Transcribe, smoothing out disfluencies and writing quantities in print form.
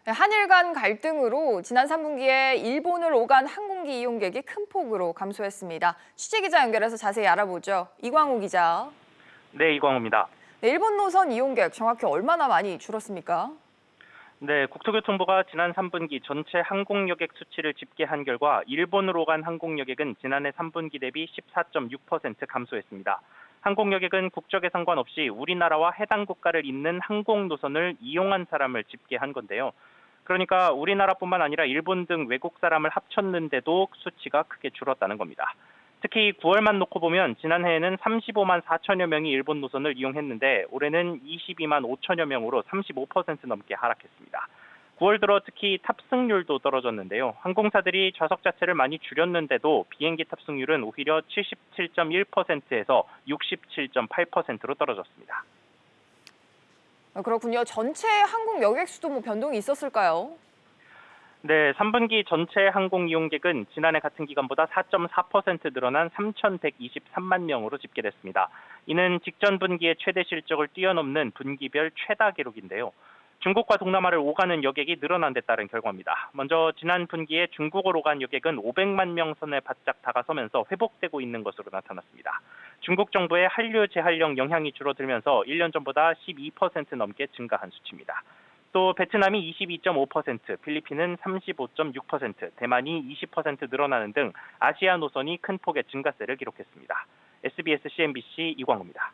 네, 한일 간 갈등으로 지난 3분기에 일본을 오간 항공기 이용객이 큰 폭으로 감소했습니다. 취재기자 연결해서 자세히 알아보죠. 이광우 기자. 네, 이광호입니다. 네, 일본 노선 이용객 정확히 얼마나 많이 줄었습니까? 네, 국토교통부가 지난 3분기 전체 항공여객 수치를 집계한 결과 일본으로 간 항공여객은 지난해 3분기 대비 14.6% 감소했습니다. 항공여객은 국적에 상관없이 우리나라와 해당 국가를 잇는 항공 노선을 이용한 사람을 집계한 건데요. 그러니까 우리나라뿐만 아니라 일본 등 외국 사람을 합쳤는데도 수치가 크게 줄었다는 겁니다. 특히 9월만 놓고 보면 지난해에는 35만 4천여 명이 일본 노선을 이용했는데 올해는 22만 5천여 명으로 35% 넘게 하락했습니다. 9월 들어 특히 탑승률도 떨어졌는데요. 항공사들이 좌석 자체를 많이 줄였는데도 비행기 탑승률은 오히려 77.1%에서 67.8%로 떨어졌습니다. 그렇군요. 전체 항공 여객 수도 변동이 있었을까요? 네, 3분기 전체 항공 이용객은 지난해 같은 기간보다 4.4% 늘어난 3,123만 명으로 집계됐습니다. 이는 직전 분기의 최대 실적을 뛰어넘는 분기별 최다 기록인데요. 중국과 동남아를 오가는 여객이 늘어난 데 따른 결과입니다. 먼저 지난 분기에 중국을 오간 여객은 500만 명 선에 바짝 다가서면서 회복되고 있는 것으로 나타났습니다. 중국 정부의 한류 재활용 영향이 줄어들면서 1년 전보다 12% 넘게 증가한 수치입니다. 또 베트남이 22.5%, 필리핀은 35.6%, 대만이 20% 늘어나는 등 아시아 노선이 큰 폭의 증가세를 기록했습니다. SBS CNBC 이광우입니다.